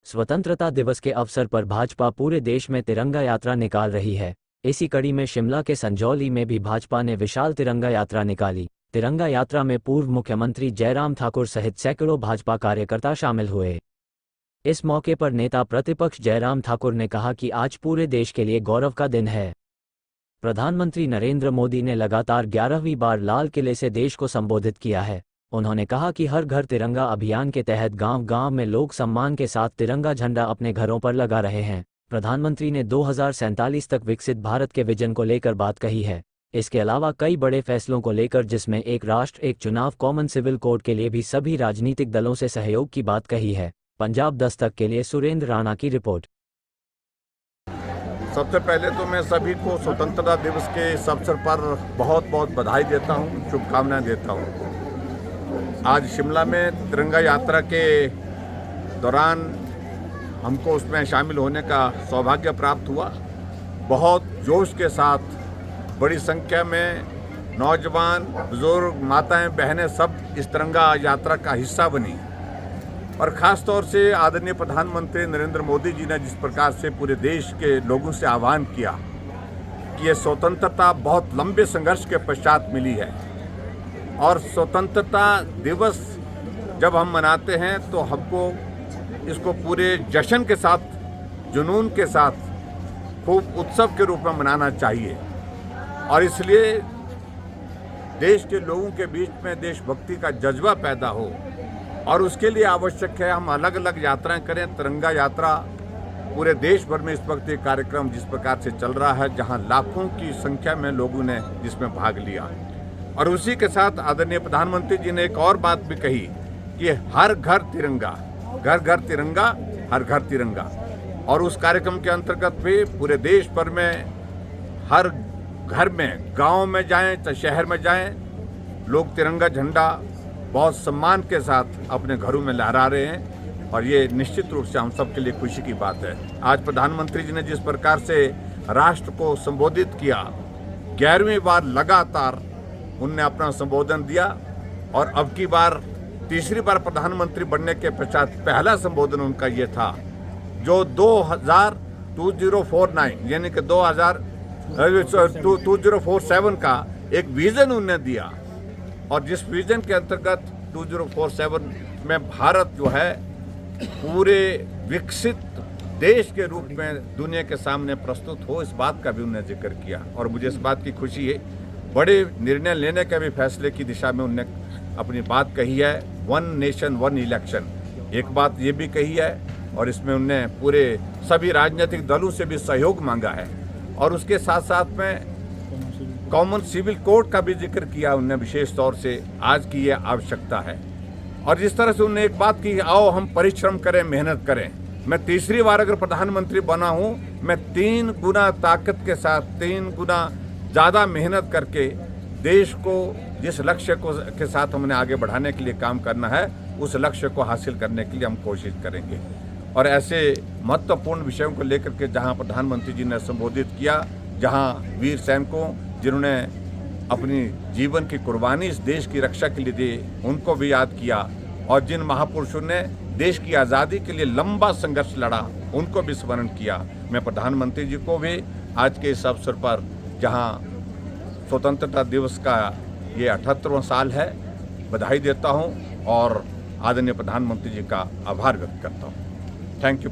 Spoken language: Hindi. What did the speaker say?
स्वतंत्रता दिवस के अवसर पर भाजपा पूरे देश में तिरंगा यात्रा निकाल रही है। इसी कड़ी में शिमला के संजौली में भी भाजपा ने विशाल तिरंगा यात्रा निकाली। तिरंगा यात्रा में पूर्व मुख्यमंत्री जयराम ठाकुर सहित सैकड़ों भाजपा कार्यकर्ता शामिल हुए। इस मौके पर नेता प्रतिपक्ष जयराम ठाकुर ने कहा कि आज पूरे देश के लिए गौरव का दिन है। प्रधानमंत्री नरेंद्र मोदी ने लगातार 11वीं बार लाल किले से देश को संबोधित किया है। उन्होंने कहा कि हर घर तिरंगा अभियान के तहत गांव-गांव में लोग सम्मान के साथ तिरंगा झंडा अपने घरों पर लगा रहे हैं। प्रधानमंत्री ने 2047 तक विकसित भारत के विजन को लेकर बात कही है। इसके अलावा कई बड़े फैसलों को लेकर, जिसमें एक राष्ट्र एक चुनाव, कॉमन सिविल कोड के लिए भी सभी राजनीतिक दलों से सहयोग की बात कही है। पंजाब दस्तक के लिए सुरेंद्र राणा की रिपोर्ट। सबसे पहले तो मैं सभी को स्वतंत्रता दिवस के इस अवसर पर बहुत बहुत बधाई देता हूं, शुभकामनाएं देता हूं। आज शिमला में तिरंगा यात्रा के दौरान हमको उसमें शामिल होने का सौभाग्य प्राप्त हुआ। बहुत जोश के साथ बड़ी संख्या में नौजवान, बुजुर्ग, माताएं, बहनें सब इस तिरंगा यात्रा का हिस्सा बनी। और ख़ास तौर से आदरणीय प्रधानमंत्री नरेंद्र मोदी जी ने जिस प्रकार से पूरे देश के लोगों से आह्वान किया कि ये स्वतंत्रता बहुत लंबे संघर्ष के पश्चात मिली है, और स्वतंत्रता दिवस जब हम मनाते हैं तो हमको इसको पूरे जश्न के साथ, जुनून के साथ, खूब उत्सव के रूप में मनाना चाहिए। और इसलिए देश के लोगों के बीच में देशभक्ति का जज्बा पैदा हो, और उसके लिए आवश्यक है हम अलग अलग यात्राएं करें। तिरंगा यात्रा पूरे देश भर में इस वक्त एक कार्यक्रम जिस प्रकार से चल रहा है, जहां लाखों की संख्या में लोगों ने जिसमें भाग लिया। और उसी के साथ आदरणीय प्रधानमंत्री जी ने एक और बात भी कही कि हर घर तिरंगा, घर घर तिरंगा, हर घर तिरंगा। और उस कार्यक्रम के अंतर्गत भी पूरे देश भर में हर घर में, गांव में जाएं चाहे शहर में जाएं, लोग तिरंगा झंडा बहुत सम्मान के साथ अपने घरों में लहरा रहे हैं। और ये निश्चित रूप से हम सब के लिए खुशी की बात है। आज प्रधानमंत्री जी ने जिस प्रकार से राष्ट्र को संबोधित किया, 11वीं बार लगातार उनने अपना संबोधन दिया, और अब की बार तीसरी बार प्रधानमंत्री बनने के पश्चात पहला संबोधन उनका ये था, जो 2049 यानी कि 2047 का एक विजन उन्होंने दिया। और जिस विजन के अंतर्गत 2047 में भारत जो है पूरे विकसित देश के रूप में दुनिया के सामने प्रस्तुत हो, इस बात का भी उन्होंने जिक्र किया। और मुझे इस बात की खुशी है, बड़े निर्णय लेने के भी फैसले की दिशा में उन्होंने अपनी बात कही है। 1 नेशन 1 इलेक्शन, एक बात ये भी कही है। और इसमें उन्होंने पूरे सभी राजनीतिक दलों से भी सहयोग मांगा है। और उसके साथ साथ में कॉमन सिविल कोड का भी जिक्र किया उन्होंने विशेष तौर से। आज की ये आवश्यकता है। और जिस तरह से उन्होंने एक बात की, आओ हम परिश्रम करें, मेहनत करें। मैं तीसरी बार अगर प्रधानमंत्री बना हूं, मैं 3 गुना ताकत के साथ, 3 गुना ज़्यादा मेहनत करके देश को जिस लक्ष्य को के साथ हमने आगे बढ़ाने के लिए काम करना है, उस लक्ष्य को हासिल करने के लिए हम कोशिश करेंगे। और ऐसे महत्वपूर्ण विषयों को लेकर के जहां प्रधानमंत्री जी ने संबोधित किया, जहां वीर सैनिकों जिन्होंने अपनी जीवन की कुर्बानी इस देश की रक्षा के लिए दी, उनको भी याद किया। और जिन महापुरुषों ने देश की आज़ादी के लिए लंबा संघर्ष लड़ा, उनको भी स्मरण किया। मैं प्रधानमंत्री जी को भी आज के इस अवसर पर, जहां स्वतंत्रता दिवस का ये 78वां साल है, बधाई देता हूं और आदरणीय प्रधानमंत्री जी का आभार व्यक्त करता हूं। Thank you.